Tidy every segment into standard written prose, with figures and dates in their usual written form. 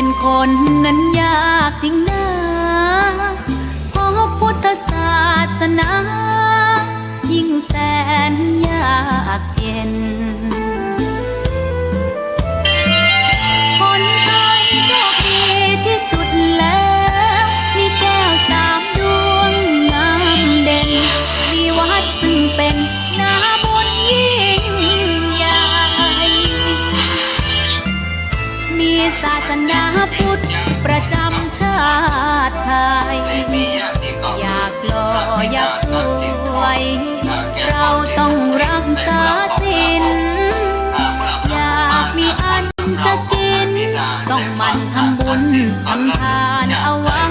เป็นคนนั้นยากจริงนะเพราะพุทธศาสนายิ่งแสนยากเย็นคนไทยโชคดีที่สุดแล้วมีแก้วสามดวงงามเด่นมีวัดซึ่งเป็นนาบุญยิ่งใหญ่มีศาสนาพุทธประจำชาติไทยอยากหล่ออยากสวยเราต้องรักษาศีลอยากมีอันจะกินต้องหมั่นทำบุญทำทานเอาไว้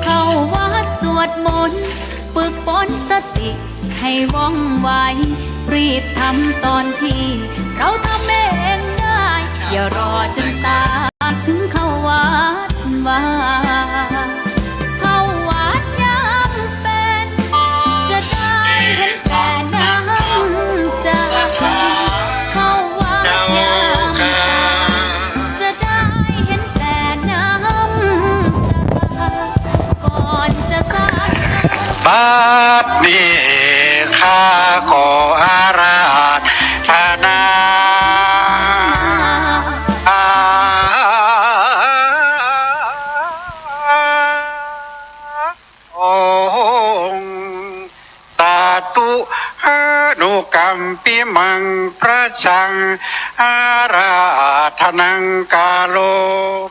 เข้าวัดสวดมนต์ฝึกฝนสติให้ว่องไวรีบทำตอนที่เราทำเองได้อย่ารอจนตายถึงเข้าวัดว่าเข้าวัดยามเป็นจะได้เห็นแต่น้ำใจเข้าวัดยามจะได้เห็นแต่น้ำใจก่อนจะสร้างบัดนี้ข้าขออาราธนาองค์สาธุอนุกรรมปิมังพระชังอาราธนังกาโล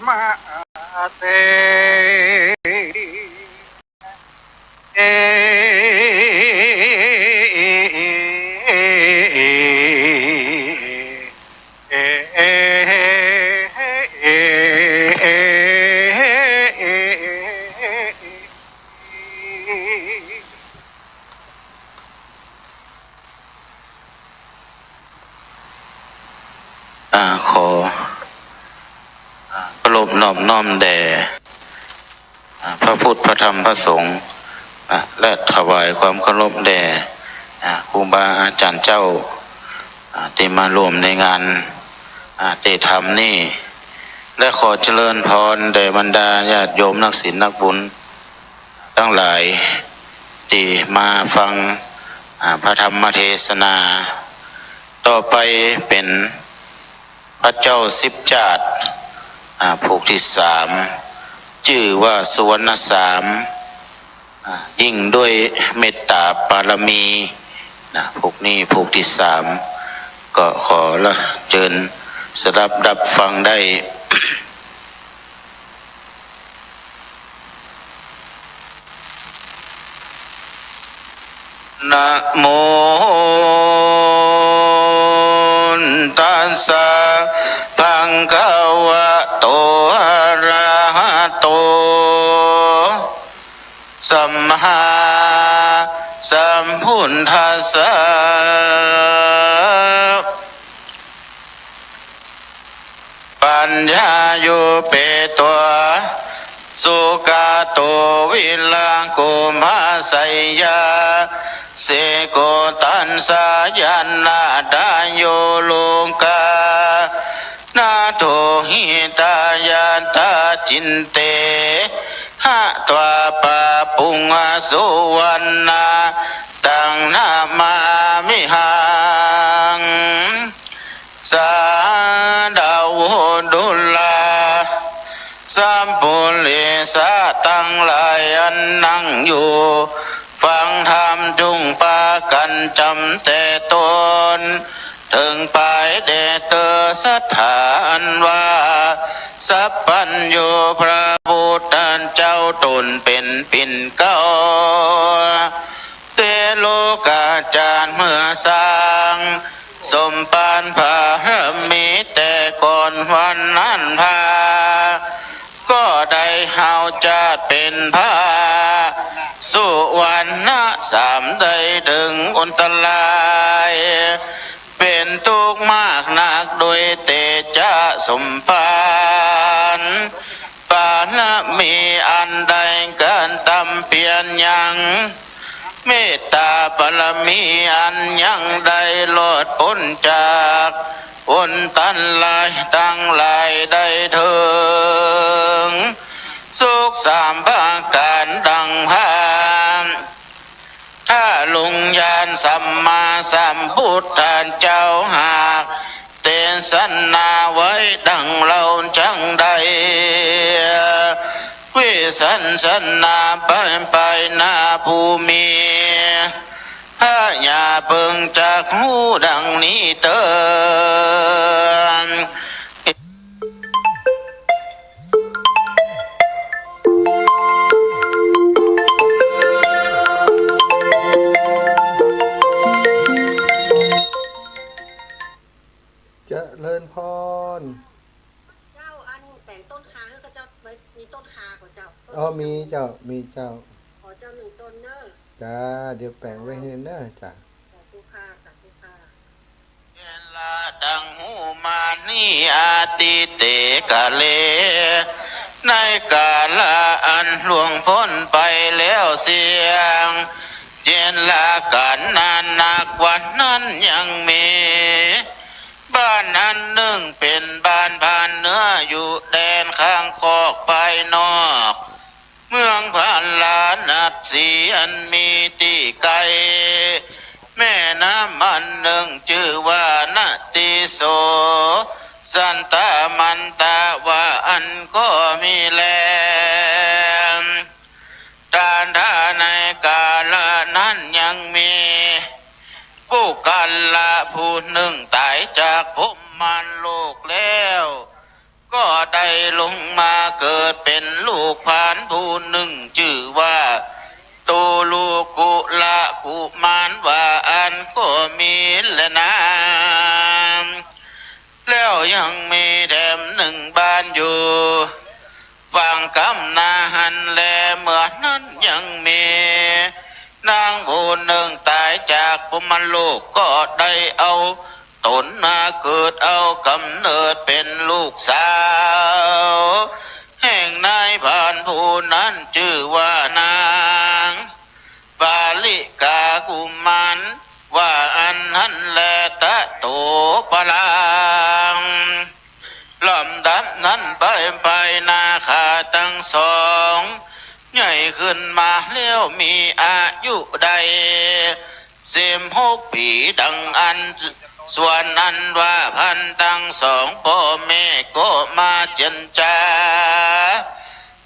มาเตขอเคารพนอบน้อมแด่พระพุทธพระธรรมพระสงฆ์และถวายความเคารพแด่ครูบาอาจารย์เจ้าที่มาร่วมในงานเตธรรมนี่และขอเจริญพรแด่บรรดาญาติโยมนักศีลนักบุญทั้งหลายที่มาฟังพระธรรมเทศนาต่อไปเป็นพระเจ้าสิบจาตุภูกที่สามชื่อว่าสุวรรณสามยิ่งด้วยเมตตาบารมีภูกนี้ภูกที่สามก็ขอละเชิญสดับดับฟังได้นะโมตัสสะภะคะวะโตอะระหะโตสัมมาสัมพุทธัสสะปัญญาโยเปตัวสุกาโตวิลังกุมาไสยาเสโกตันสายันนาดายโยโลกานาโทหิตายาตาจินเตหะตวาปะปุงอสุวรรณาตังนามามิหังสาดาวดุลาสัมปุริสะตั้งหลายอันนั่งอยู่ฟังธรรมจุงปากันจำแต่ตนถึงไปเดเตอสถานว่าสัพพัญโยพระพุทธเจ้าตนเป็นปิ่นเก้าเตโลกาจารย์เมื่อสร้างสมปานพระมีแต่ก่อนวันนั้นพาก็ได้เฮาจัดเป็นพระสุวรรณสามได้ถึงอันตรายเป็นทุกข์มากนักโดยเตจาสมภารปานมีอันใดเกินตำเพียรยังเมตตาบารมีอันยังได้โลดพ้นจาก อุนตันลายตั้งลายได้ สามประการดังพานถ้าลุงยานสัมมาสัมพุทธเจ้าหากเตนสันนาไว้ดังเราจังใดวิสันสันนาไปนาภูมิถ้าอย่าเบิ่งจากหูดังนี้เตือน เจริญพรเจ้าอันแต่งต้นคาก็เจ้าไว้มีต้นคาของเจ้า มีเจ้าขอเจ้าหนึ่งต้นเนอะ จ้าเดี๋ยวแปลงไว้ให้เนอะจ้าสาธุค่ะสาธุค่ะ เวลาดังหูมานี่อาติเตกะเลในกาลอันล่วงพ้นไปแล้วเสียงเย็นละกันนานนักวันนั้นยังมีบ้านอันหนึ่งเป็นบ้านผ่านเนื้ออยู่แดนข้างคอกไปนอกเมืองผ่านลานัดสีอันมีตีไกลแม่น้ำมันหนึ่งชื่อว่านาติโสสันตามันตาว่าอันก็มีแลดานท่าในกาลนั้นยังมีผู้กันละผู้หนึ่งตายจากภพมันโลกแล้วก็ได้ลงมาเกิดเป็นลูกผานผู้หนึ่งชื่อว่าตูลูกุละกุมารว่าอันก็มีแลนะแล้วยังมีแถมหนึ่งบ้านอยู่ฟังคำนาหันแลเมื่อนั้นยังมีนางผู้หนึ่งตายจากภพโลกก็ได้เอาตนมาเกิดเอากำเนิดเป็นลูกสาวแห่งนายผ่านผู้นั้นชื่อว่านางปาลิกากุมารว่าอันหันแลตะโตปะลังลำดับนั้นไปนาคาทั้งสองใหญ่ขึ้นมาแล้วมีอายุใด16 ปีดังอันส่วนนั้นว่าพันตั้งสองพ่อแม่ก็มาเจนจา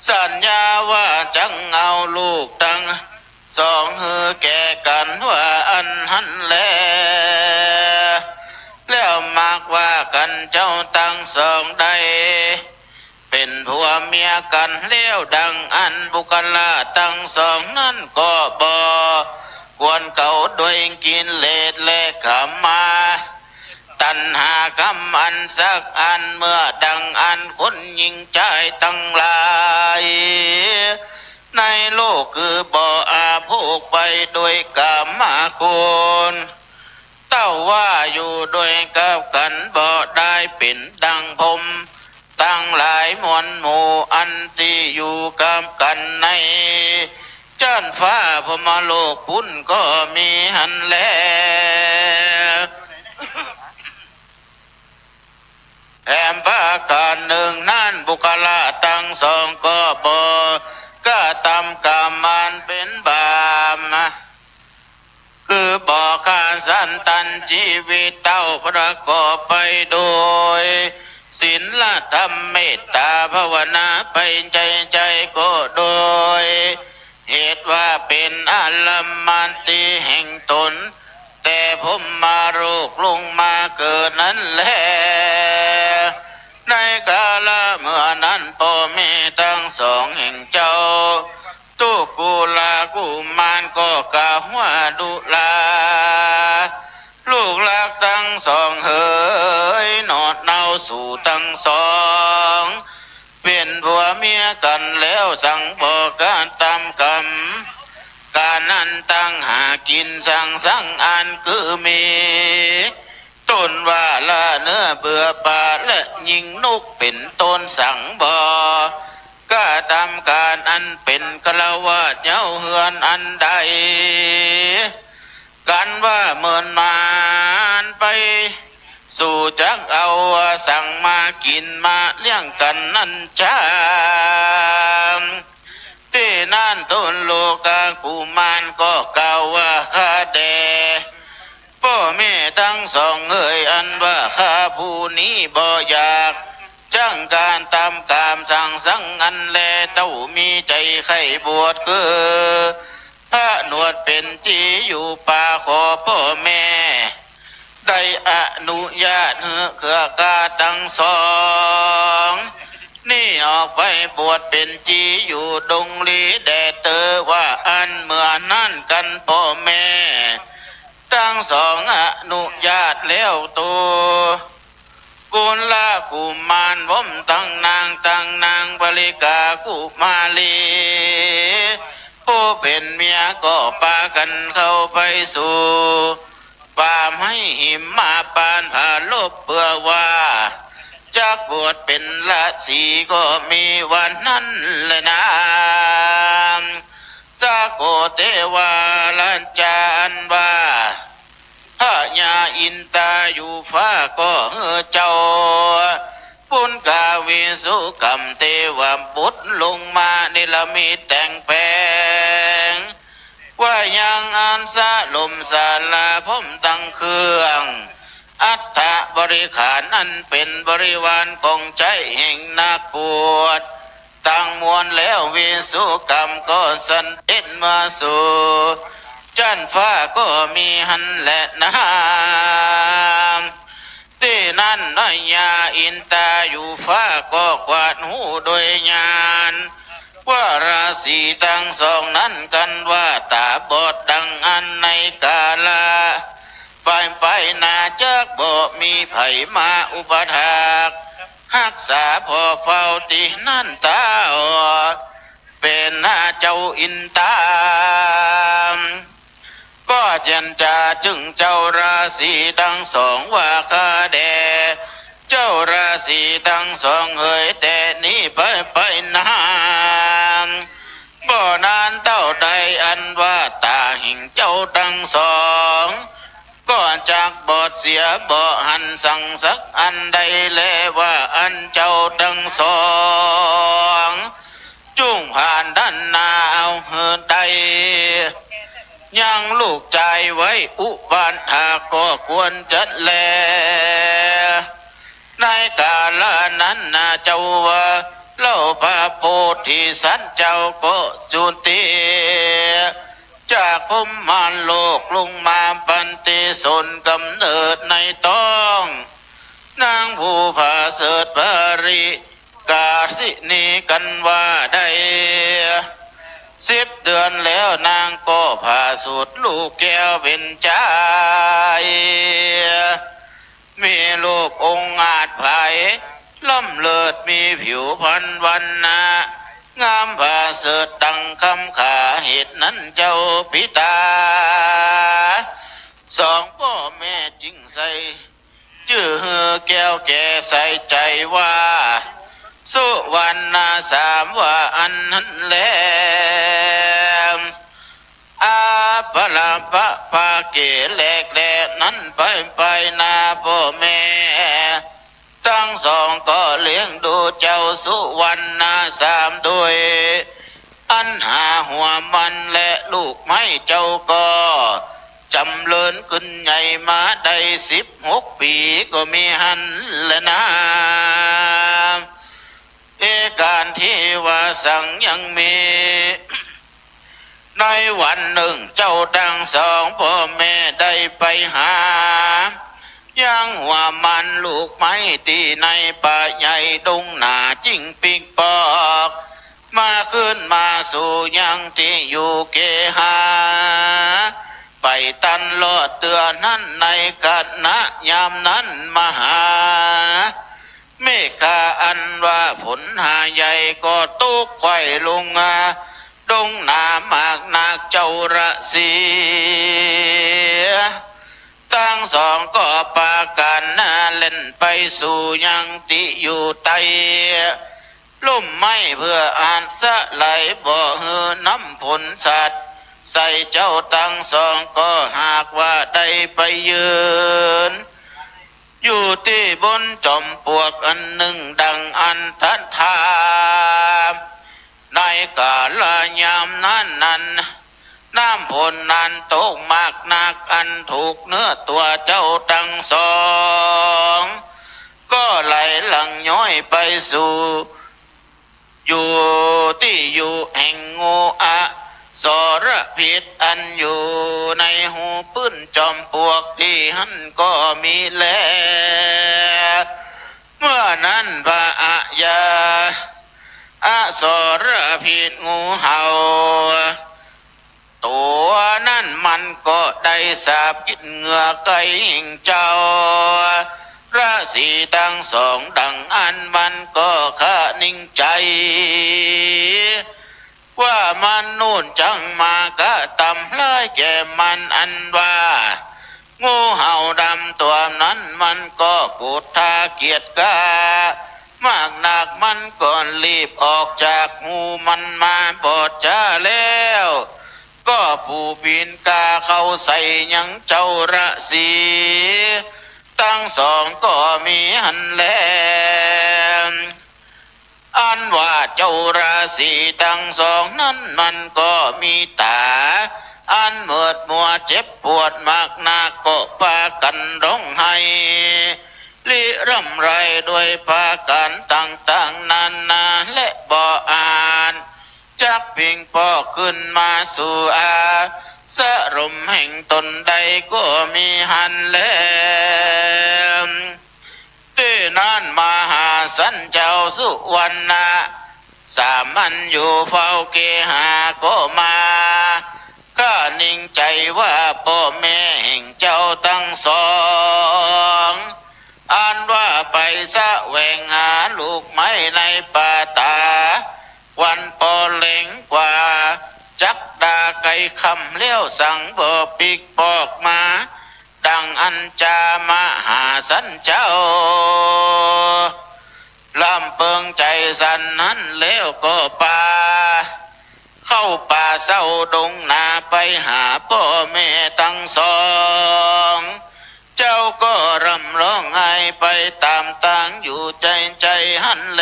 สัญญาว่าจังเอาลูกตั้งสองฮือแก่กันว่าอันหันแลแล้วมากว่ากันเจ้าตั้งสองใดเป็นผัวเมียกันเลี้ยวดังอันบุคลาตั้งสองนั้นก็บ่ควรเขาด้วยกินเลสและขมาตัณหากรรมอันสักอันเมื่อดังอันคนยิ่งใจตั้งหลายในโลกคือบ่อาภูกไปด้วยกรรมคุณเต้าว่าอยู่ด้วยกับกันบ่ได้เป็นดังพรหมตั้งหลายมวลหมู่อันที่อยู่กับกันในจันฟ้าพมโลกพุ่นก็มีหันแลแอมพาการหนึ่งนั่นบุคลาตั้งสองก็ก็ตำกรรมันเป็นบาปคือบอกการสันตันชีวิตเต้าประกอบไปโดยศีลธรรมเมตตาภาวนาไปใจก็โดยเหตุว่าเป็นอารมันติแห่งตนแต่ผมมาโรคลงมาเกิดนั้นแลในกาลเมื่อนั้นพ่อแม่ทั้งสองแห่งเจ้าตุกุลากุมารก็กล่าวว่าดุลาลูกหลักทั้งสองเอ๋ยนอดเนาสู่ทั้งสองเป็นผัวเมียกันแล้วสั่งบอกการตามกรรมการนั้นตั้งหากินสั่งอันคือมีต้นว่าละเนื้อเบื่อป่าและยิงนกเป็นต้นสั่งก็ตามการอันเป็นกลาวาดเย้าเฮือนอันใดกันว่าเมินมานไปสู่จักเอาสั่งมากินมาเลี้ยงกันนั่นจ้า ที่นั่นตุนโลกากุมารก็กล่าวว่าข้าแด่พ่อแม่ทั้งสองเอ่ยอันว่าข้าผู้นี้บ่อยากจังการตามกามสั่งสังอันแลเต้ามีใจไข่บวชคือพระหนวดเป็นจีอยู่ป่าขอพ่อแม่ได้อนุญาตเครือกาตั้งสองนี่ออกไปบวชเป็นจีอยู่ดงลีแดเตอว่าอันเมื่อนั่นกันพ่อแม่ตั้งสองอนุญาตแล้วตัวกุลากุมารผมตั้งนางบริกากุมาลีผู้เป็นเมียก็พากันเข้าไปสู่ป่าไม้หิมมาปานผ่าลบเพื่อว่าจากบวชเป็นละสีก็มีวันนั้นแหละนะสาโกเทวาลัญจานว่าพระญาอินตาอยู่ฟ้าก็เจ้าปุณกาวิสุกรรมเทวบุตรลงมาในละมีแต่งแปลงว่ายังอันสะลมสาลาพมตั้งเครื่องอัฏฐบริขารอันเป็นบริวารของใจแห่งนักบวชตั้งมวลแล้ววิสุกรรมก็สันเอ็นมาสู่จันฟ้าก็มีหันและน้ำที่นั่นน้อยยาอินตาอยู่ฟ้าก็กวาดหูโดยญาณว่าราศีทั้งสองนั้นกันว่าตาบอดดังอันในกาลาไปนาจักบ่มีไผมาอุปถากรักษาพอเฝ้าตีนั่นตาเป็นหน้าเจ้าอินตามก็ยันจาจึงเจ้าราศีทั้งสองว่าข้าแด่เจ้าราศีทั้งสองเอ่ยแต่นี้ไปนานบ่นานเท่าใดอันว่าตาหิงเจ้าทั้งสองก็จากบอดเสียบ่หันสั่งสักอันใดแลว่าอันเจ้าทั้งสองจุงผ่านด้านนาเอาใดยังลูกใจไว้อุบานหาก็ควรจัดแลในกาลนั้นนาเจ้าว่าเล่าพระโพธิสัตว์เจ้าก็จุติจากภูมิมารโลกลงมาปันติสนกำเนิดในต้องนางผู้ผาเสดภริกาสินีกันว่าได้10 เดือนแล้วนางก็ผ่าสูตรลูกแก้วเป็นใจมีลูกองค์อาจไผ่ล่ำเลิศมีผิวพรรณวันนางามผ่าเสดดังคำขาเหตุนั้นเจ้าปิตาสองพ่อแม่จึงใส่ชื่อแก้วแก่ใส่ใจว่าสุวรรณสามว่าอันนั้นแลอาปะลาปะปาเกแหลกแหลนั้นไปนาพ่อแม่ทั้งสองก็เลี้ยงดูเจ้าสุวรรณสามด้วยอันหาหัวมันและลูกไม้เจ้าก็จำเริญขึ้นใหญ่มาได้16 ปีก็มีหันและนาการที่ว่าสั่งยังมีในวันหนึ่งเจ้าทั้งสองพ่อแม่ได้ไปหายังว่ามันลูกไม้ที่ในป่าใหญ่ดงหนาจิ้งปิกปอกมาขึ้นมาสู่ยังที่อยู่เกหาไปตันลอดเตือนั้นในกันนะยามนั้นมหาเมฆาอันว่าฝนหาใหญ่ก็ตุกไข่ลงดงหนามากนักเจ้าระสีทั้งสองก็ปากันเล่นไปสู่ยังติอยู่ใต้ลุ่มไม้เพื่ออ่านสะไหลบ่หือน้ำผลสัตว์ใส่เจ้าทั้งสองก็หากว่าได้ไปยืนอยู่ที่บนจอมปลวกอันหนึ่งดังอันทัดทาม ในกาลยามนั้นน้ำฝนนั้นตกมากหนักอันถูกเนื้อตัวเจ้าทั้งสองก็ไหลหลังย้อยไปสู่อยู่ที่อยู่แห่งงูอะสรพิษอันอยู่ในหูปื้นจอมปลวกที่หันก็มีแลเมื่อนั้นพระอะยาอสรพิษงูเห่าตัวนั้นมันก็ได้สาบกินเหงื่อไก่หิ่งเจ้าราศีทั้งสองดังอันมันก็ข้านิ่งใจว่ามันนู่นจังมากะตำลายแก่มันอันว่างูเห่าดำตัวนั้นมันก็ปูดทาเกียจกามากหนักมันก่อนรีบออกจากงูมันมาบอดจ้าแล้วก็ผู้ปีนกาเข้าใส่ยังเจ้าราศีทั้งสองก็มีหันแลอันว่าเจ้าราศีทั้งสองนั้นมันก็มีตาอันเมิดมัวเจ็บปวดมากนักก็พากันร้องไห้ลิร่ำไรด้วยพากันต่างๆนานาและบ่อ่านจักพิงพ่อขึ้นมาสู่สรมแห่งตนใดก็มีหันแลที่นั้นมหาสันเจ้าสุวรรณะสามัญอยู่เฝ้าเกหาก็มาก็นิ่งใจว่าพ่อแม่แห่งเจ้าทั้งสองอันว่าไปแสวงหาลูกไม้ในป่าตาวันพอเล็งกว่าจักดาไก่คำเลี้ยวสั่งบ่ปิกปอกมาดังอันจามหาสันเจ้าลำเปิงใจสันนั้นเลี้ยวก็ป่าเข้าป่าเศร้าดงนาไปหาพ่อแม่ทั้งสองเจ้าก็รำร้องไห้ไปตามต่างอยู่ใจหันแล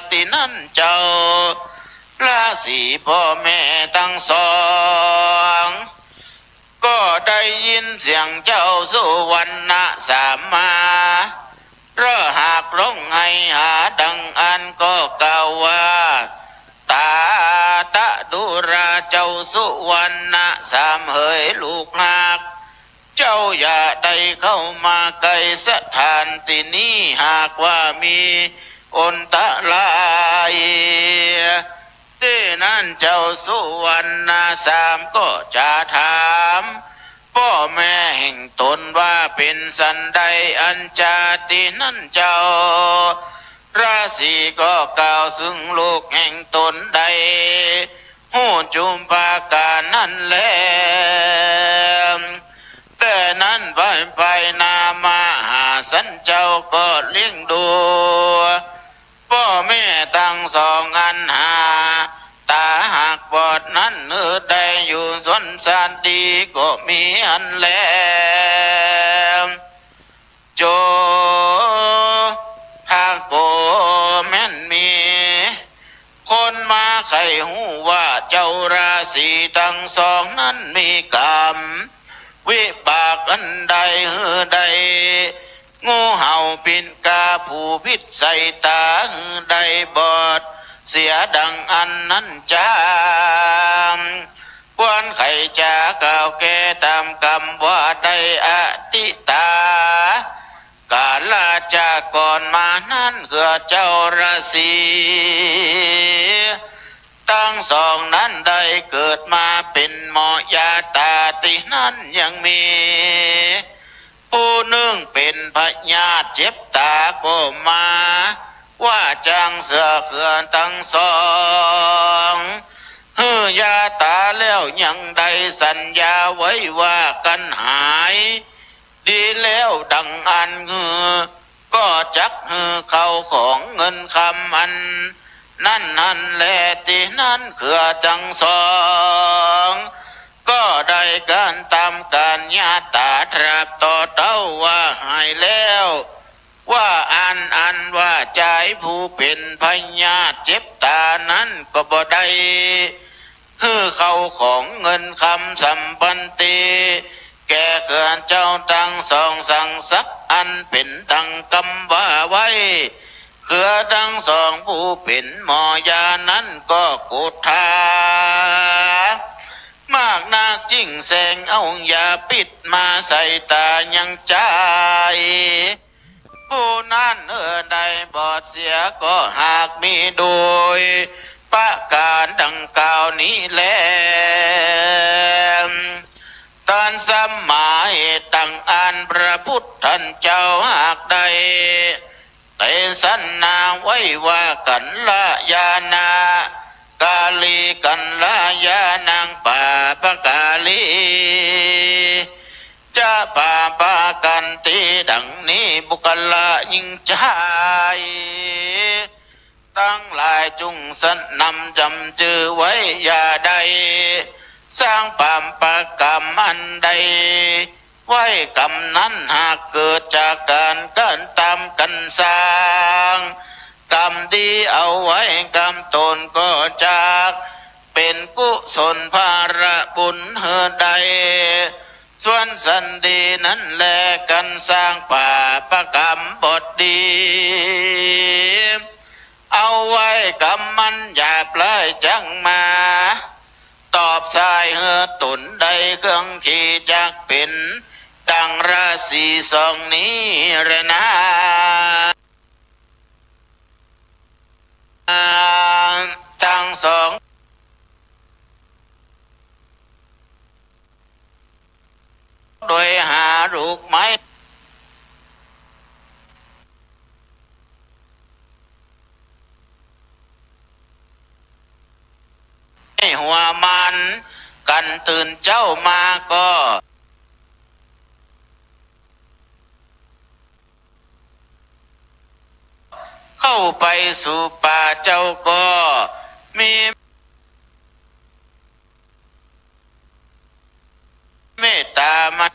ที่นั่นเจ้าราศีพ่อแม่ทั้งสองก็ได้ยินเสียงเจ้าสุวรรณะสามมาเพราะหากร้องไห้หาดังอันก็กล่าวว่าตาตะดุราเจ้าสุวรรณะสามเหยลูกหักเจ้าอย่าได้เข้ามาใกล้สถานที่นี้หากว่ามีอนตะลายที่นั้นเจ้าสุวรรณะสามก็จะถามพ่อแม่แห่งตนว่าเป็นสันใดอันจาที่นั้นเจ้าราศีก็กล่าวซึ่งลูกแห่งตนใดหูจุมปาการนั้นแลแต่นั้นไปนามาหาสันเจ้าก็เลี้ยงดูพ่อแม่ตั้งสองอันหาตาหากบอดนั้นได้อยู่สวนสานดีก็มีอันแลโจถ้าโกแม่นมีคนมาไขหูว่าเจ้าราศีทั้งสองนั้นมีกรรมวิบากอันใดใดงูเห่าปินกาผู้พิษใส่ตาใดบอดเสียดังอันนั้นจามควรไขจาก่าวแก่ตามกรรมว่าได้อติตากาลาจาก่อนมานั้นคือเจ้าราศีทั้งสองนั้นได้เกิดมาเป็นหมอยาตาตินั้นยังมีผู้หนึ่งเป็นพญาติเจ็บตาก็มาว่าจังเสือเขื่อนทั้งสองยาตาแล้วยังได้สัญญาไว้ว่ากันหายดีแล้วดังอันก็จักเข้าของเงินคำอันนั่นแลที่นั่นเขื่อจังสองก็ได้การตามการญาตาตราบต่อเต้าว่าหายแล้วว่าอันว่าใจ ผู้เป็นพญาติเจ็บตานั้นก็บ่ได้ฮือเขาของเงินคำสัมปันติแก่เกินเจ้าตั้งสองสั่งสักอันเป็นดังกำว่าไว้เคือทั้งสองผู้เป็นหมอยานั้นก็กุทามากนักจิ้งแสงเอายาปิดมาใส่ตายังใจผู้นั้นใดบอดเสียก็หากมีโดยประการดังกล่าวนี้แลตอนสมัยตั้งอันพระพุทธเจ้าหากใดแต่สันนาไว้ว่ากันละยานา กาลีกันลายานางป่าปะกาลีจะป่าปากันตีดังนี้บุคลายิ่งใจตั้งหลายจุงสันนำจำจือไว้อย่าใดสร้างปามปะกรรมอันใดไว้กรรมนั้นหากเกิดจากการกันตามกันสร้างกรรมดีเอาไว้กรรมตนก็จากเป็นกุศลภาระบุญเฮใดส่วนสันดีนั้นแลกันสร้างป่าประกรรมบทดีเอาไว้กรรมมันอย่าปลายจังมาตอบสายเฮตุนใดเครื่องขี่จักเป็นดังราศีสองนี้แรนะทั้งสองโดยหาลูกไม้หัวมันกันตื่นเจ้ามาก็เข้าไปสู่ป่าเจ้าก็มีเมตตามา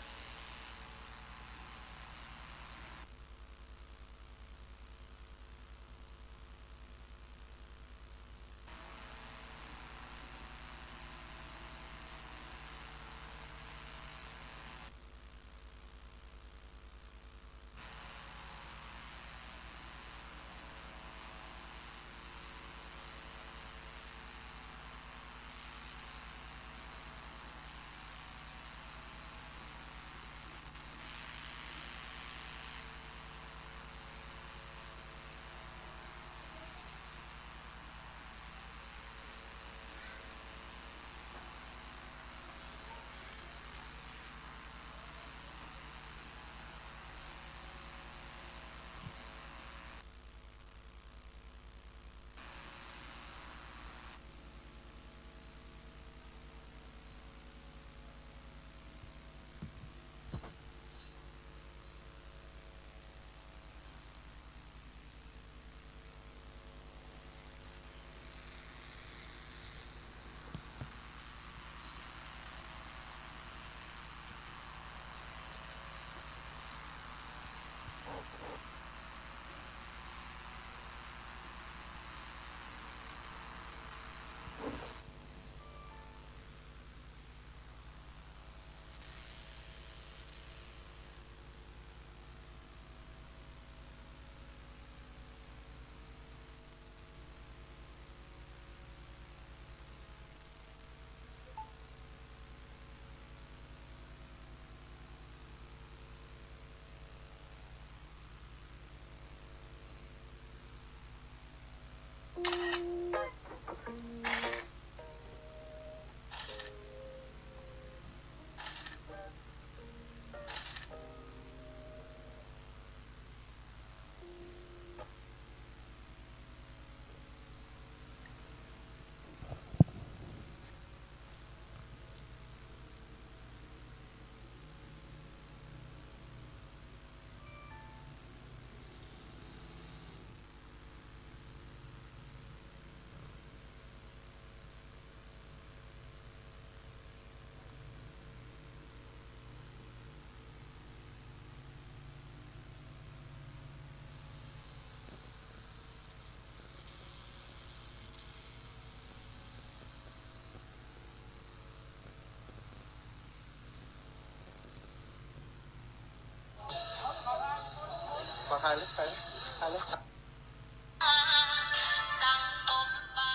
ถ่ายเลยถ่ายเลย สั่งสมบา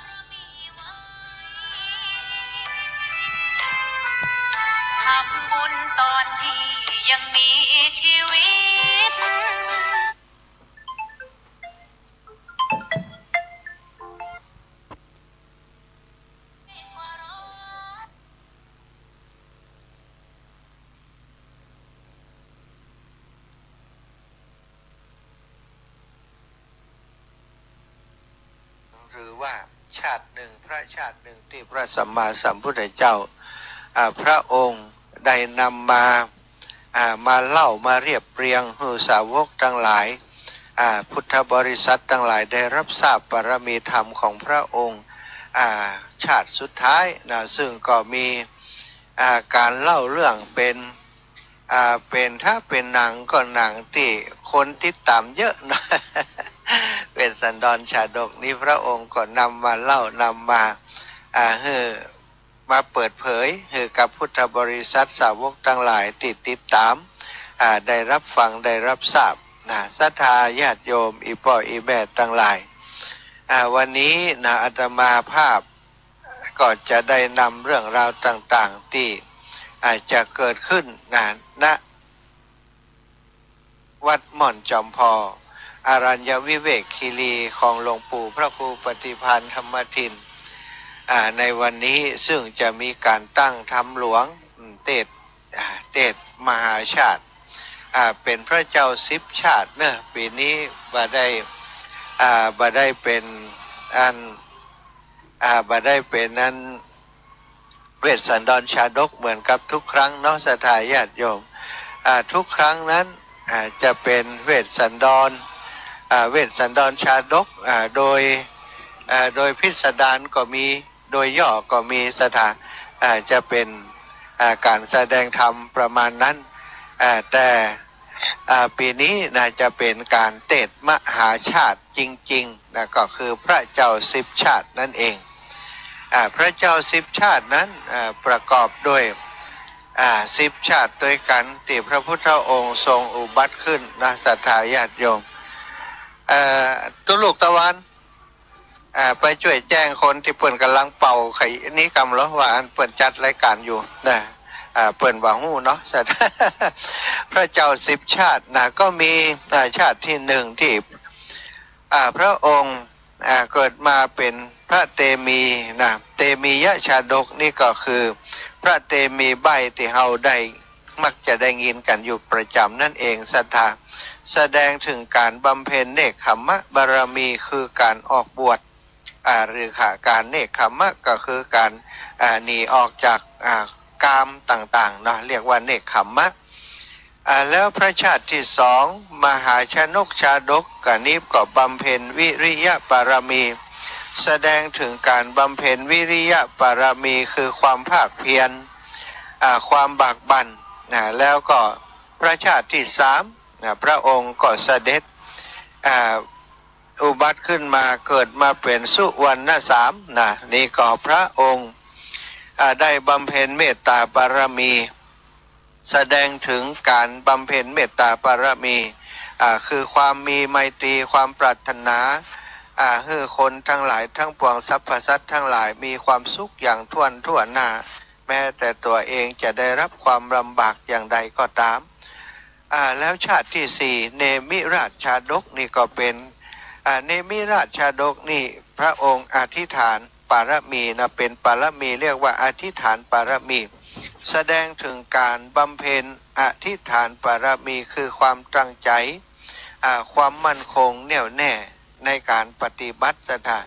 รมีไว้ทำบุญตอนที่ยังมีชีวิตหรือว่าชาติหนึ่งพระชาติหนึ่งที่พระสัมมาสัมพุทธเจ้าพระองค์ได้นำมาเล่ามาเรียบเรียงให้สาวกทั้งหลายพุทธบริษัททั้งหลายได้รับทราบปรมีธรรมของพระองค์ชาติสุดท้ายนะซึ่งก็มีการเล่าเรื่องเป็นถ้าเป็นหนังก็หนังที่คนติดตามเยอะนะ เป็นสันดรชาดกนี้พระองค์ก็นำมาเล่านำมามาเปิดเผยให้กับพุทธบริษัทสาวกทั้งหลายติดตามได้รับฟังได้รับทราบศรัทธาญาติโยมอีพ่ออีแม่ทั้งหลายวันนี้อาตมาภาพก็จะได้นำเรื่องราวต่างๆที่อาจจะเกิดขึ้นณวัดหม่อนจอมพออารัญญวิเวกคีรีของหลวงปู่พระครูปฏิภาณธรรมทินในวันนี้ซึ่งจะมีการตั้งธรรมหลวงเตศมหาชาติเป็นพระเจ้า10 ชาติเนอะปีนี้บ่ได้เป็นเวสสันดรชาดกเหมือนกับทุกครั้งเนาะศรัทธาญาติโยมทุกครั้งนั้นจะเป็นเวสสันดรชาดกโดยพิสดารก็มีโดยย่อก็มีสถานจะเป็นการแสดงธรรมประมาณนั้นแต่ปีนี้จะเป็นการเทศมหาชาติจริงๆก็คือพระเจ้า10 ชาตินั่นเองพระเจ้า10 ชาตินั้นประกอบด้วย10 ชาติด้วยกันที่พระพุทธองค์ทรงอุบัติขึ้นนะศรัทธาญาติโยมตุลูกตะวันไปช่วยแจ้งคนที่เปิ่นกำลังเป่าไข่นี้กำแล้วว่าอันเปิ่นจัดรายการอยู่นะเปิ่นว่าหู้เนาะพระเจ้า10 ชาติก็มีชาติที่หนึ่งที่พระองค์เกิดมาเป็นพระเตมีเตมียะชาดกนี่ก็คือพระเตมีใบที่เฮาได้มักจะได้ยินกันอยู่ประจำนั่นเองศรัทธาแสดงถึงการบำเพ็ญเนกขัมมะบารมีคือการออกบวชหรือการเนกขัมมะก็คือการหนีออกจากกามต่างๆเนาะเรียกว่าเนกขัมมะแล้วพระชาติที่สองมหาชนกชาดกกนี้ก็บำเพ็ญวิริยะบารมีแสดงถึงการบำเพ็ญวิริยะบารมีคือความภาคเพียรความบากบั่นแล้วก็พระชาติที่สามพระองค์ก็เสด็จอุบัติขึ้นมาเกิดมาเป็นสุวรรณสามนี่ก็พระองค์ได้บำเพ็ญเมตตาบารมีแสดงถึงการบำเพ็ญเมตตาบารมีคือความมีไมตรีความปรารถนาให้คนทั้งหลายทั้งปวงสรรพสัตว์ทั้งหลายมีความสุขอย่างทั่วหน้าแม้แต่ตัวเองจะได้รับความลำบากอย่างใดก็ตามแล้วชาติที่สี่เนมิราชชาดกนี่ก็เป็นเนมิราชชาดกนี่พระองค์อธิษฐานปารมีเป็นปารมีเรียกว่าอธิษฐานปารมีแสดงถึงการบำเพ็ญอธิษฐานปารมีคือความตั้งใจความมั่นคงแน่วแน่ในการปฏิบัติสถาน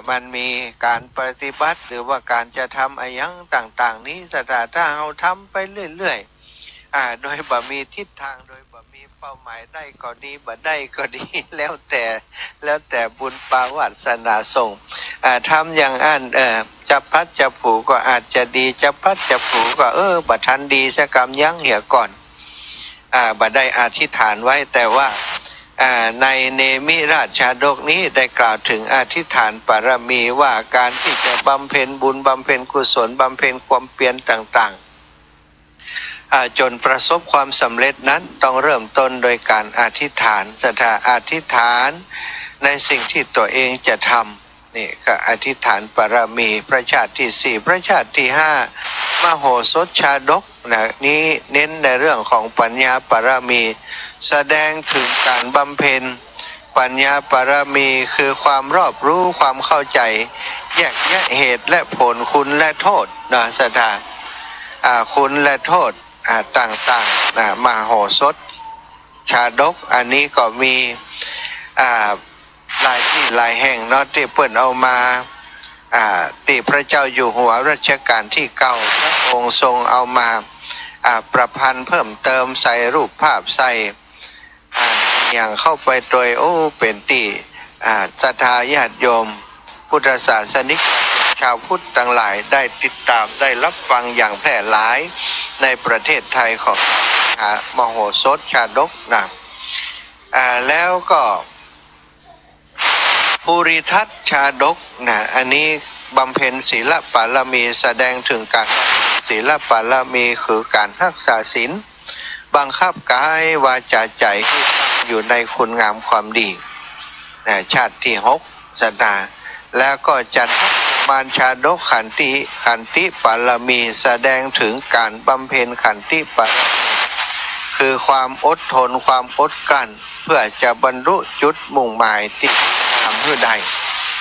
มันมีการปฏิบัติหรือว่าการจะทำอะไรอย่างต่างๆนี้สถานถ้าเราทำไปเรื่อยๆโดยบ่มีทิศทางโดยบ่มีเป้าหมายได้ก็ดีบ่ได้ก็ดี แล้วแต่บุญปาวาสนาส่งทำอย่างจะพัดจะผูก็อาจจะดีจะพัดจะผูก็บ่ทันดีสักกำยั้งเหี่ยก่อนบ่ได้อธิษฐานไว้แต่ว่าในเนมิราชชาดกนี้ได้กล่าวถึงอธิษฐานปารมีว่าการที่จะบำเพ็ญบุญบำเพ็ญกุศลบำเพ็ญความเพียรต่าง จนประสบความสำเร็จนั้นต้องเริ่มต้นโดยการอธิษฐานศรัทธาอธิษฐานในสิ่งที่ตัวเองจะทำนี่ก็อธิษฐานบารมีพระชาติที่สี่พระชาติที่ห้ามโหสถชาดกนะนี้เน้นในเรื่องของปัญญาบารมีแสดงถึงการบำเพ็ญปัญญาบารมีคือความรอบรู้ความเข้าใจแยกแยะเหตุและผลคุณและโทษนะศรัทธาคุณและโทษต่างๆมโหสถชาดกอันนี้ก็มีหลายที่หลายแห่งเนาะที่เปิ่นเอามาที่พระเจ้าอยู่หัวรัชกาลที่9พระองค์ทรงเอามาประพันธ์เพิ่มเติมใส่รูปภาพใส่อย่างเข้าไปโดยเป็นที่ศรัทธาญาติโยมพุทธศาสนิกชาวพุทธทั้งหลายได้ติดตามได้รับฟังอย่างแพร่หลายในประเทศไทยของมโหสถชาดกนะแล้วก็ภูริทัตชาดกนะอันนี้บำเพ็ญศีลบารมีแสดงถึงการศีลบารมีคือการรักษาศีลบังคับกายวาจาใจให้อยู่ในคุณงามความดีชาติที่6ศรัทธาแล้วก็จัดมารชาดกขันติบารมีแสดงถึงการบำเพ็ญขันติบารมีคือความอดทนความอดกลั้นเพื่อจะบรรลุจุดมุ่งหมายที่ทำเพื่อใด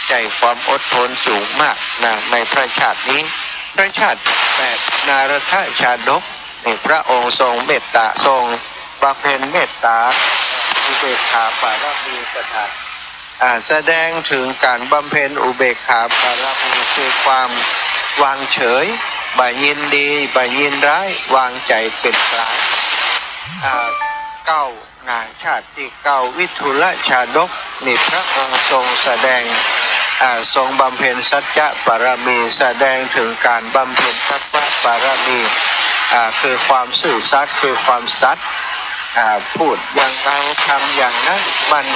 ใจความอดทนสูงมากนะในพระชาตินี้พระชาติ8นารถชาดกพระองค์ทรงเมตตาทรงบำเพ็ญเมตตาอุเบกขาบารมีสถานแสดงถึงการบำเพ็ญอุเบกขาบารมีคือความวางเฉยบ่ยินดีบ่ยินร้ายวางใจเป็นกลางชาติที่9วิทุลชาดกนี่พระองค์ทรงแสดงทรงบำเพ็ญสัจจะบารมีแสดงถึงการบำเพ็ญสัพพะบารมีคือความซื่อสัตย์คือความสัตย์พูดอย่างเราทำอย่างนั้นมัน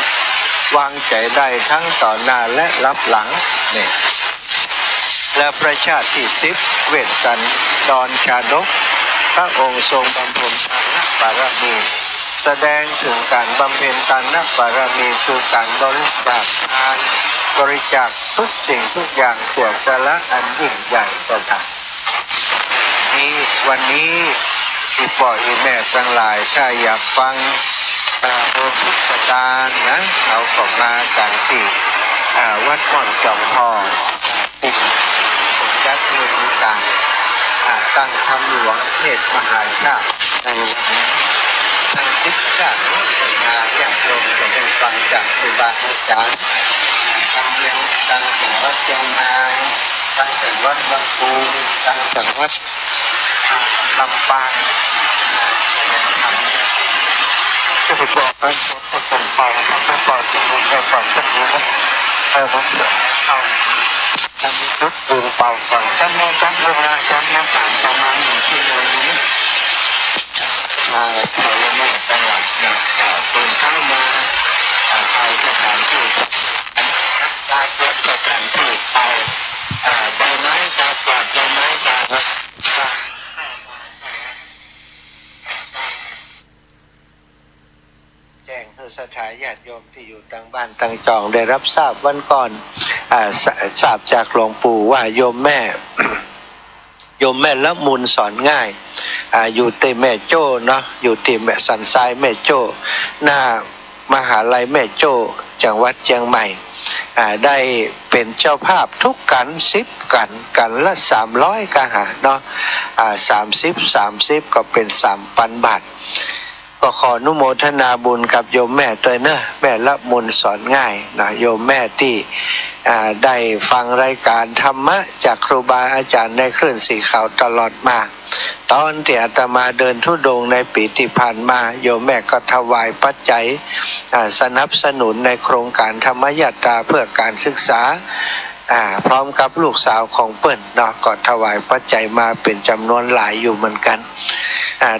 วางใจได้ทั้งต่อหน้าและรับหลังนี่และพระชาติที่10เวสสันดรชาดกพระองค์ทรงบำเพ็ญทานบารมีแสดงถึงการบำเพ็ญทานบารมีคือการบริจาคทานบริจาคทุกสิ่งทุกอย่างเพื่อสาระอันยิ่งใหญ่ต่างๆนี้วันนี้ที่พ่อแม่ทั้งหลายถ้าอยากฟังโอภิสดารนะเราก็มากันที่วัดม่อนจอมทองปุ่มจัดเรื่องการตั้งธรรมหลวงเทศมหาชาติในวันนี้ทางทิศการ ญาติโยมจะได้ฟังจากครูบาอาจารย์ทำเรื่องตั้งแต่วัดเชียงรายตั้งแต่วัดบางปูตั้งแต่วัดลำปางจะไปบอกกันว่าผมเป่าทำไปเป่าจมูกไปเป่าจมูกผมเสือเอาทำชุดปูเป่าก่อนท่านแม่ท่านเวลาท่านแม่ผ่านประมาณ1 ชั่วโมงนี้เขาแม่ตลอดเนี่ยตื่นเข้ามาไปสถานที่การเปิดสถานที่ไปใบไม้ตาปาดใบไม้ตาแจ้งให้สถานญาติโยมที่อยู่ต่างบ้านต่างจองได้รับทราบวันก่อนทราบจากหลวงปู่ว่าโยมแม่ โยมแม่ละมุนสอนง่ายอยู่ที่แม่โจ้เนาะอยู่ที่แม่สันทรายแม่โจ้หน้ามหาลัยแม่โจ้จังหวัดเชียงใหม่ได้เป็นเจ้าภาพทุกกัน10กันละ300กะหาเนาะ30ก็เป็น 3,000 บาทก็ขออนุโมทนาบุญกับโยมแม่เตยเนอะแม่ละมุนสอนง่ายนะโยมแม่ที่ได้ฟังรายการธรรมะจากครูบาอาจารย์ในคลื่นสีขาวตลอดมาตอนที่อาตมาเดินธุดงค์ในปีที่ผ่านมาโยมแม่ก็ถวายปัจจัยสนับสนุนในโครงการธรรมยตราเพื่อการศึกษาพร้อมกับลูกสาวของเปิ้ลเนาะก็ถวายปัจจัยมาเป็นจำนวนหลายอยู่เหมือนกัน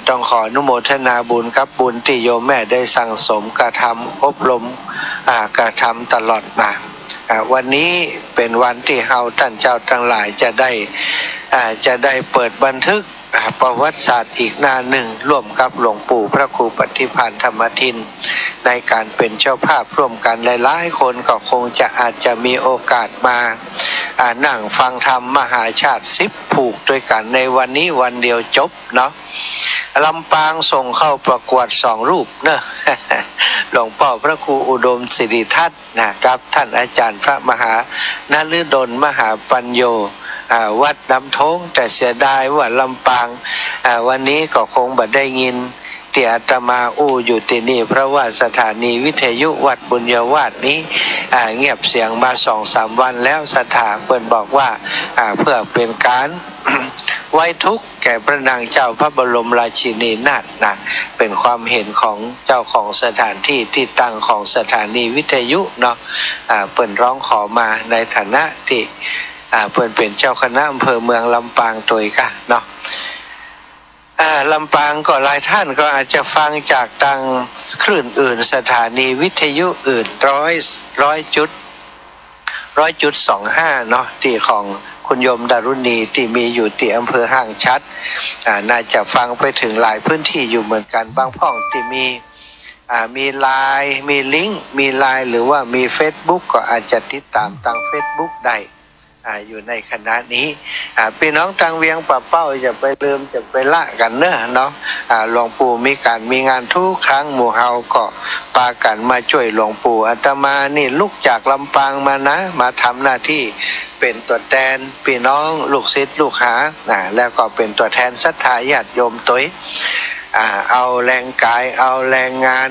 ต้องขออนุโมทนาบุญกับบุญที่โยมแม่ได้สั่งสมกระทำอบรมกระทำตลอดมาวันนี้เป็นวันที่เฮาท่านเจ้าทั้งหลายจะได้เปิดบันทึก ประวัติศาสตร์อีกหน้าหนึ่งร่วมกับหลวงปู่พระครูปฏิภาณธรรมทินในการเป็นเจ้าภาพร่วมกันหลายๆคนก็คงจะอาจจะมีโอกาสมานั่งฟังธรรมมหาชาติ10ผูกด้วยกันในวันนี้วันเดียวจบเนาะลำปางส่งเข้าประกวด2รูปเนอะ หลวงพ่อพระครูอุดมสิริทัศน์นะครับท่านอาจารย์พระมหานฤดลมหาปัญโยวัดน้ำทงแต่เสียดายว่าลำปางวันนี้ก็คงบ่ได้ยินที่อาตมาอยู่ที่นี่เพราะว่าสถานีวิทยุวัดบุญยวาสนี้เงียบเสียงมา 2-3 วันแล้วสถาเพิ่นบอกว่าเพื่อเป็นการ ไว้ทุกข์แก่พระนางเจ้าพระบรมราชินีนาถนะเป็นความเห็นของเจ้าของสถานที่ที่ตั้งของสถานีวิทยุเนาะเพิ่นร้องขอมาในฐานะที่เพิ่นเป็นเจ้าคณะอำเภอเมืองลำปางตัวกะเนาะลำปางก็หลายท่านก็อาจจะฟังจากทางคลื่นอื่นสถานีวิทยุอื่น100.25เนาะที่ของคุณโยมดารุณีที่มีอยู่ที่อำเภอห้างชัดน่าจะฟังไปถึงหลายพื้นที่อยู่เหมือนกันบางพ่องที่มีไลน์มีลิงก์มีไลน์หรือว่ามี Facebook ก็อาจจะติดตามทาง Facebook ได้อยู่ในคณะนี้พี่น้องทางเวียงป่าเป้าจะไปลืมจะไปละกันเนาะหลวงปู่มีงานทุกครั้งหมู่เฮาก็ปากันมาช่วยหลวงปู่อาตมานี่ลุกจากลำปางมานะมาทำหน้าที่เป็นตัวแทนพี่น้องลูกศิษย์ลูกหาแล้วก็เป็นตัวแทนศรัทธาญาติโยมตัวเอาแรงกายเอาแรงงาน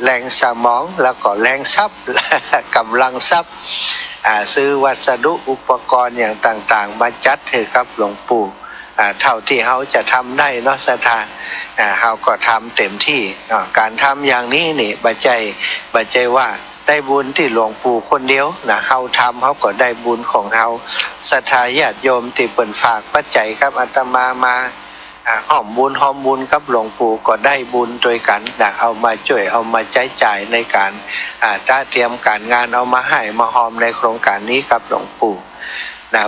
แรงสมองแล้วก็แรงทรัพย์กำลังทรัพย์ซื้อวัสดุอุปกรณ์อย่างต่างๆมาจัดให้กับหลวงปู่เท่าที่เขาจะทำได้เนาะสถานเขาก็ทำเต็มที่การทำอย่างนี้นี่บัจจัยว่าได้บุญที่หลวงปู่คนเดียวนะเขาทำเขาก็ได้บุญของเขาศรัทธาญาติโยมที่เปิ่นฝากปัจจัยกับอาตมาหอมบุญกับหลวงปู่ก็ได้บุญด้วยกันเอามาช่วยเอามาใช้จ่ายในการเตรียมการงานเอามาให้มาหอมในโครงการนี้กับหลวงปู่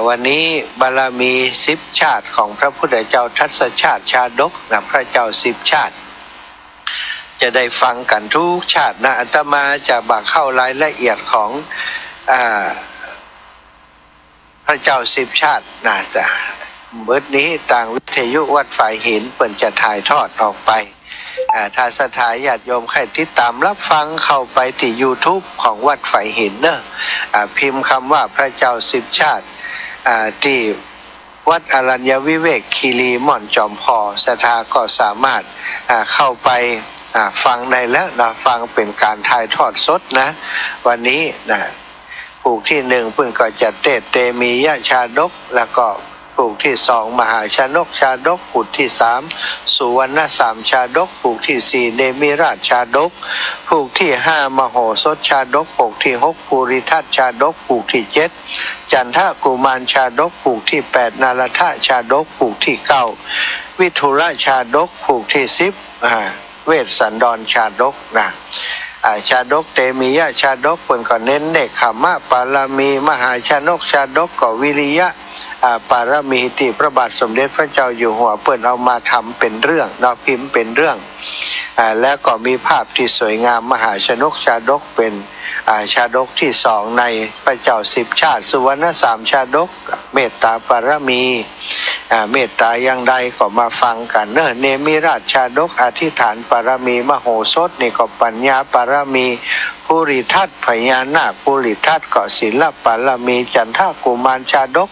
วันนี้บารมี10ชาติของพระพุทธเจ้าทัศชาติชาดกพระเจ้า10ชาติจะได้ฟังกันทุกชาติอาตมาจะบักเข้ารายละเอียดของพระเจ้า10ชาติจะเบิดนี้ต่างวิทยุวัดฝ่ายหินเปิ่นจะถ่ายทอดออกไปถ้าศรัทธาญาติโยมใครติดตามรับฟังเข้าไปที่ YouTube ของวัดฝ่ายหินเนอะพิมพ์คำว่าพระเจ้า10ชาติที่วัดอรัญญวิเวกคีรีม่อนจอมพอศรัทธาก็สามารถเข้าไปฟังได้แล้วนะฟังเป็นการถ่ายทอดสดนะวันนี้ผูกที่1เพิ่งก็จะเตมียะชาดกแล้วก็ผูกที่2มหาชนกชาดกผูกที่3สุวรรณสามชาดกผูกที่4เนมิราชชาดกผูกที่5มโหสถชาดกผูกที่6ภูริทัตชาดกผูกที่7จันทกุมารชาดกผูกที่8นาลทะชาดกผูกที่9วิทุระชาดกผูกที่10เวสสันดรชาดกชาดกเตมียะชาดกเพิ่นก็เน้นเนกขมะปารมีมหาชนกชาดกก็วิริยะปารมีที่พระบาทสมเด็จพระเจ้าอยู่หัวเพิ่นเอามาทำเป็นเรื่องพิมพ์เป็นเรื่องแล้วก็มีภาพที่สวยงามมหาชนกชาดกเป็นชาดกที่2ในพระเจ้า10ชาติสุวรรณสามชาดกเมตตาปารมีเมตตาอย่างใดก็มาฟังกันเนมิราชชาดกอธิษฐานปารมีมโหสถนี่ก็ปัญญาปารมีภูริทัตพญานาคภูริทัตก็ศิลปารมีจันทกุมารชาดก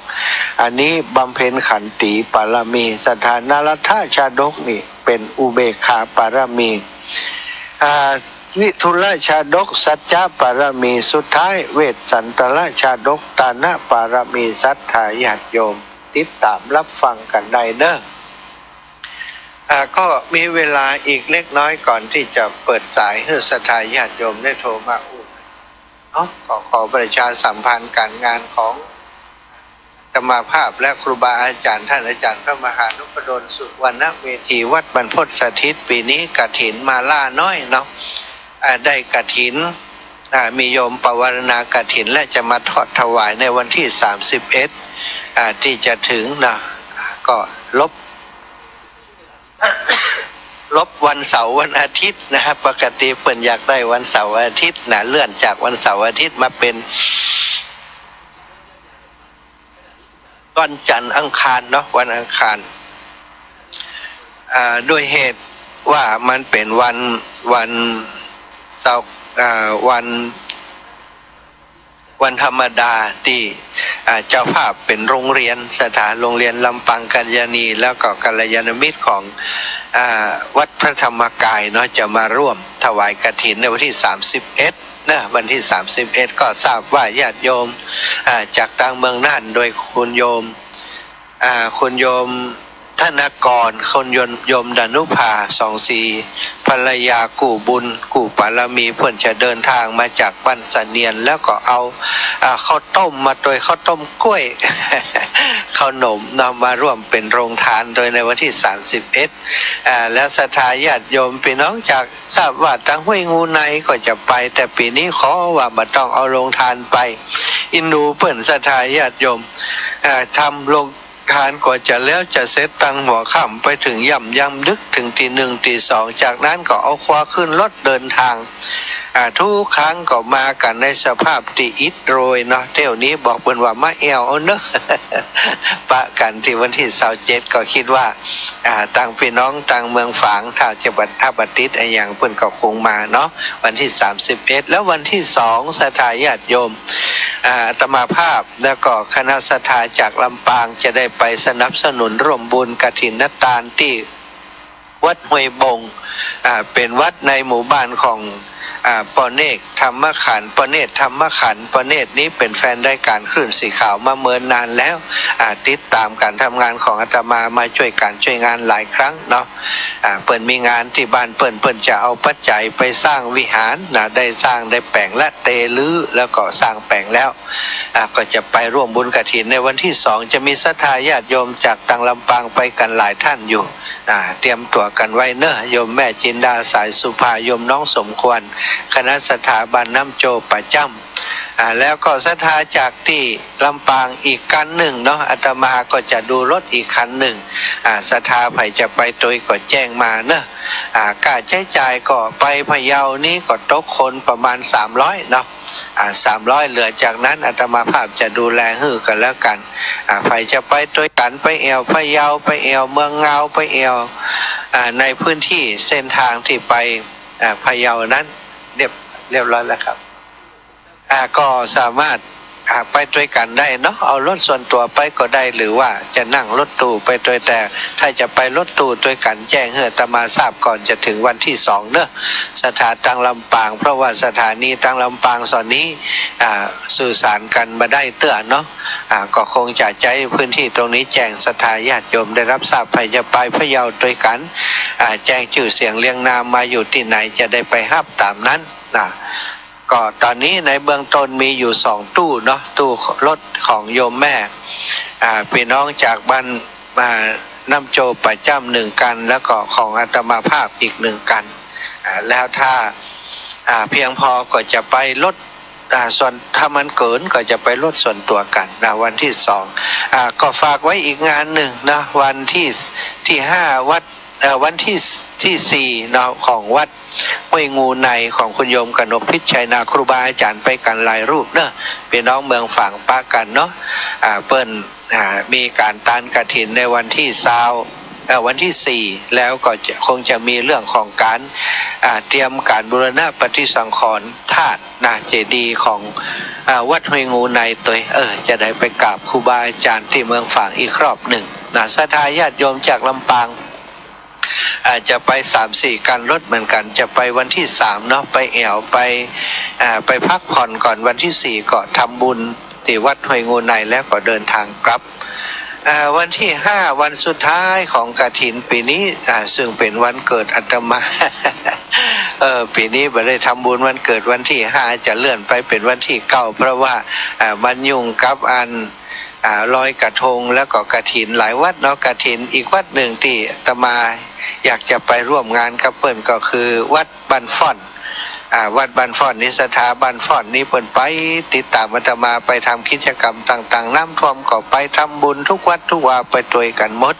อันนี้บำเพ็ญขันติปารมีสถานนาลทะชาดกนี่เป็นอุเบกขาปารมีวิทุระชาดกสัจจะปารมีสุดท้ายเวสสันตระชาดกตานะปารมีศรัทธาญาติโยมติดตามรับฟังกันได้เนอะก็มีเวลาอีกเล็กน้อยก่อนที่จะเปิดสายให้ศรัทธาญาติโยมได้โทรมาขอประชาสัมพันธ์การงานของธรรมาภาพและครูบาอาจารย์ท่านอาจารย์พระมหานุปดลสุวรรณเวทีวัดบรรพตสถิตปีนี้กฐินมาล่าน้อยเนาะได้กฐินมีโยมปวารณากฐินและจะมาทอดถวายในวันที่31ที่จะถึงนะก็ลบ ลบวันเสาร์วันอาทิตย์นะครับปกติเปิ่นอยากได้วันเสาร์อาทิตย์นะเลื่อนจากวันเสาร์อาทิตย์มาเป็นวันจันทร์อังคารเนาะวันอังคารด้วยเหตุว่ามันเป็นวันเสาร์วันธรรมดาที่เจ้าภาพเป็นโรงเรียนสถานโรงเรียนลำปางกัลยาณีแล้วก็กัลยาณมิตรของวัดพระธรรมกายเนาะจะมาร่วมถวายกฐินในวันที่31นะวันที่31ก็ทราบว่าญาติโยมจากต่างเมืองน่านโดยคุณโยมธนกรคนโยมดานุภา24ภรรยากู่บุญกู่ปารมีเพื่อนจะเดินทางมาจากบ้านสะเนียนแล้วก็เอาข้าวต้มมาโดยข้าวต้มกล้วย ขนมนำมาร่วมเป็นโรงทานโดยในวันที่31แล้วศรัทธาญาติโยมพี่น้องจากทราบว่าทางห้วยงูในก็จะไปแต่ปีนี้ขอว่าไม่ต้องเอาโรงทานไปอินดูเพื่อนศรัทธาญาติโยมทำโรงทานก็จะแล้วจะเสร็จตั้งหัวค่ำไปถึงย่ำดึกถึงตี 1 ตี 2จากนั้นก็เอาคว้าขึ้นรถเดินทางทุกครั้งก็มากันในสภาพตีอิดโรยเนาะเที่ยวนี้บอกเป็นว่ามาแอวเอาเนอะ ปะกันที่วันที่27ก็คิดว่าต่างพี่น้องต่างเมืองฝางถ้าจะบัติดอย่างเพิ่นก็คงมาเนาะวันที่31แล้ววันที่2ศรัทธาญาติโยมอาตมาภาพแล้วก็คณะศรัทธาจากลำปางจะได้ไปสนับสนุนร่วมบุญกฐินนตาลที่วัดห้วยบงเป็นวัดในหมู่บ้านของปอเนกธรรมขันธ์ปอเนตธรรมขันธ์ปอเนตนี้เป็นแฟนรายการคลื่นสีขาวมาเมินนานแล้วติดตามการทำงานของอาตมามาช่วยงานหลายครั้งเนาะเปิ่นมีงานที่บ้านเปิ่นจะเอาปัจจัยไปสร้างวิหารได้สร้างได้แปลงและเตลื้อแล้วก็สร้างแปลงแล้วก็จะไปร่วมบุญกฐินในวันที่2จะมีศรัทธาญาติโยมจากต่างลำปางไปกันหลายท่านอยู่เตรียมตัวกันไว้เนอะโยมแม่จินดาสายสุภาโยมน้องสมควรคณะสถาบันน้ำโจประจำแล้วก็ศรัทธาจากที่ลำปางอีกคันหนึ่งเนาะอาตมาก็จะดูรถอีกคันหนึ่งศรัทธาไผ่จะไปโดยก็แจ้งมาเนอะค่าใช้จ่ายก็ไปพะเยานี้ก็ตกคนประมาณ300เนาะ300เหลือจากนั้นอาตมาภาพจะดูแลหื้อกันแล้วกันไผ่จะไปด้วยกันไปแอวพะเยาไปแอวเมืองเงาไปแอวในพื้นที่เส้นทางที่ไปพะเยานั้นเรียบร้อยแล้วครับก็สามารถไปด้วยกันได้เนาะเอารถส่วนตัวไปก็ได้หรือว่าจะนั่งรถตู้ไปด้วยแต่ถ้าจะไปรถตู้ด้วยกันแจ้งให้อาตมาทราบก่อนจะถึงวันที่2เนอะสถานตังลำปางเพราะว่าสถานีตังลำปางส่วนนี้สื่อสารกันมาได้เตื้อเนาะก็คงจะใช้พื้นที่ตรงนี้แจ้งศรัทธาญาติโยมได้รับทราบไปจะไปพะเยาด้วยกันแจ้งชื่อเสียงเรียงนามมาอยู่ที่ไหนจะได้ไปฮับตามนั้นก็ตอนนี้ในเบื้องต้นมีอยู่2ตู้เนาะตู้รถของโยมแม่พี่น้องจากบ้านน้ำโจประจำ1กันแล้วก็ของอาตมาภาพอีก1กันแล้วถ้าเพียงพอก็จะไปรถส่วนถ้ามันเกินก็จะไปรถส่วนตัวกันวันที่2ก็ฝากไว้อีกงานหนึ่งนะวันที่5วันที่4เนาะของวัดห้วยงูในของคุณโยมกนกพิชัยนาครูบาอาจารย์ไปกันหลายรูปเนอะพี่น้องเมืองฝั่งปากันเนาะเปิ้นมีการตานกฐินในวันที่วันที่4แล้วก็คงจะมีเรื่องของการเตรียมการบูรณะปฏิสังขรณ์ธาตุเจดีย์ของวัดห้วยงูในตัวจะได้ไปกราบครูบาอาจารย์ที่เมืองฝั่งอีกรอบหนึ่งศรัทธาญาติโยมจากลำปางจะไป 3-4 กันรถเหมือนกันจะไปวันที่3เนาะไปแอวไปพักผ่อนก่อนวันที่4ก็ทำบุญที่วัดห้วยงูในแล้วก็เดินทางกลับวันที่5วันสุดท้ายของกฐินปีนี้ซึ่งเป็นวันเกิดอาตมา ปีนี้ไม่ได้ทำบุญวันเกิดวันที่5จะเลื่อนไปเป็นวันที่9เพราะว่ามันยุ่งกับลอยกระทงแล้วก็กฐินหลายวัดเนาะกฐินอีกวัดหนึ่งที่อาตมาอยากจะไปร่วมงานกับเปิ้นก็คือวัดบันฟ่อน วัดบ้านฟ่อนนี้สถาบันฟ่อนนี้เปิดไปติดตามอาตมาไปทำกิจกรรมต่างๆน้ำท่วมก็ไปทำบุญทุกวัดทุกวาไปตัวยกันหมด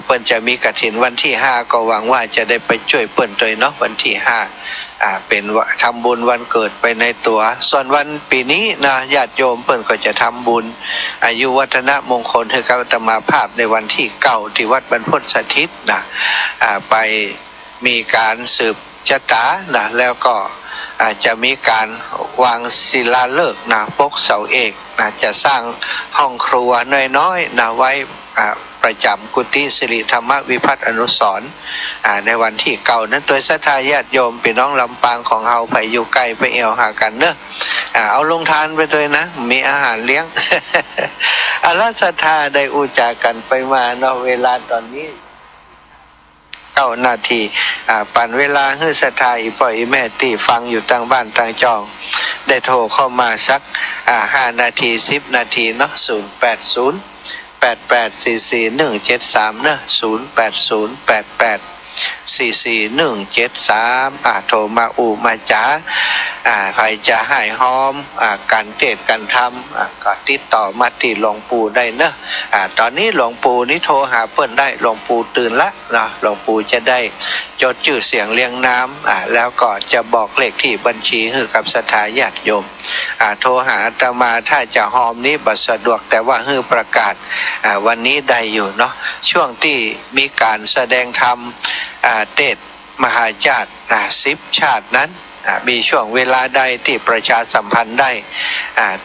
เปิ้นจะมีกฐินวันที่5ก็หวังว่าจะได้ไปช่วยเปิ้นตัวยเนาะวันที่5เป็นทำบุญวันเกิดไปในตัวส่วนวันปีนี้นะญาติโยมเปิ้นก็จะทำบุญอายุวัฒนมงคลให้กับอาตมาภาพในวันที่9ที่วัดบรรพตสถิตนะไปมีการสืบชะตานะแล้วก็จะมีการวางศิลาฤกษ์นะปกเสาเอกนะจะสร้างห้องครัวน้อยๆนะไว้ประจำกุฏิสิริธรรมวิพัฒน์อนุสรณ์ในวันที่9นั้นตัวศรัทธาญาติโยมพี่น้องลำปางของเฮาไปอยู่ใกล้ไปเอวหากันเนอะเอาลงทานไปด้วยนะมีอาหารเลี้ยง อาราศรัทธาได้อุจากันไปมาเนาะเวลาตอนนี้9 นาทีปั่นเวลาให้ศรัทธาอีพ่ออีแม่ที่ฟังอยู่ต่างบ้านต่างจองได้โทรเข้ามาสัก5 นาที10 นาทีเนาะ08088444173เนอะ08088444173โทรมามาจ๋าใครจะให้หอมการเทศการทำก็ติดต่อมาที่หลวงปู่ได้เนอะตอนนี้หลวงปู่นี่โทรหาเปิ้นได้หลวงปู่ตื่นละนะหลวงปู่จะได้จดชื่อเสียงเรียงน้ำแล้วก็จะบอกเลขที่บัญชีให้กับศรัทธาญาติโยมโทรหาอาตมาถ้าจะหอมนี้บัดสะดวกแต่ว่าให้ประกาศวันนี้ได้อยู่เนาะช่วงที่มีการแสดงธรรมเทศมหาญาติ10 ชาตินั้นมีช่วงเวลาใดที่ประชาสัมพันธ์ได้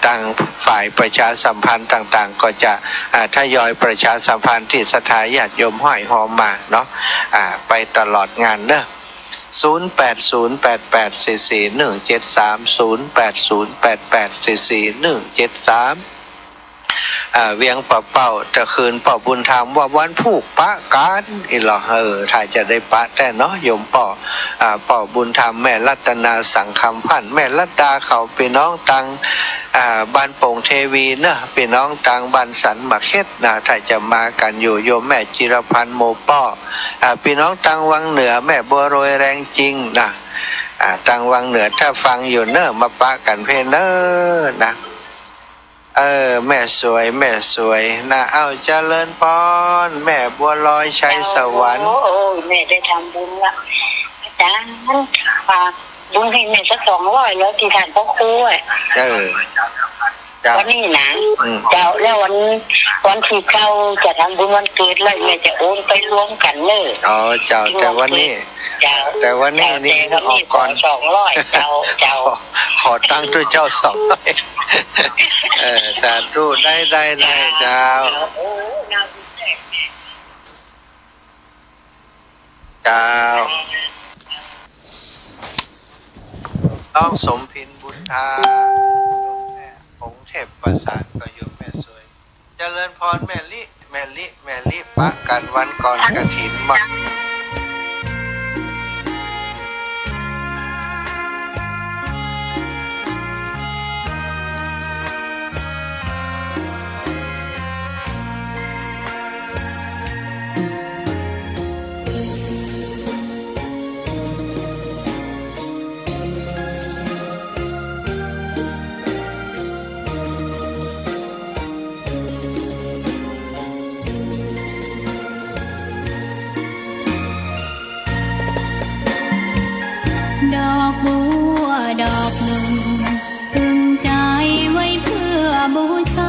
ตั้งฝ่ายประชาสัมพันธ์ต่างๆก็จะทยอยประชาสัมพันธ์ที่ศรัทธาญาติโยมห้อยหอมมาเนาะไปตลอดงานเนอะ0808844173 เวียงป่าเป่าตะคืนป่าบุญธรรมว่าวันผูกปะกันอีหรอถ้าจะได้ปะแต่เนาะโยมป่าบุญธรรมแม่รัตนาสังคำพันธ์แม่รัตดาเขาพี่น้องตังบ้านโป่งเทวีเนอะพี่น้องตังบ้านสันมะเข็ดนะถ้าจะมากันอยู่โยมแม่จิรพันธ์โมป้อพี่น้องตังวังเหนือแม่บัวโรยแรงจริงนะตังวังเหนือถ้าฟังอยู่เนอะมาปะกันเพเนอะนะแม่สวยนะเอาเจริญพรแม่บัวลอยชัยสวรรค์โอ้แม่ได้ทำบุญละอาจารย์ฝากบุญให้แม่สัก200แล้วที่ท่านพ่อครูวันนี้นะเจ้าแล้ววันที่เจ้าจะทำบุญวันเกิดแล้วแม่จะโอนไปรวมกันเลยเจ้าแต่วันนี้นี่ออกก่อน200เจ้าขอตั้งด้วยเจ้า200สาธุได้เจ้าน้องสมพินบุญธาโยมแม่ผงเทพประสานก็โยมแม่สวยเจริญพรแม่ลิปะกันวันก่อนกฐินมาดอกบัวดอกหนึ่งพึงใจไว้เพื่อบูชา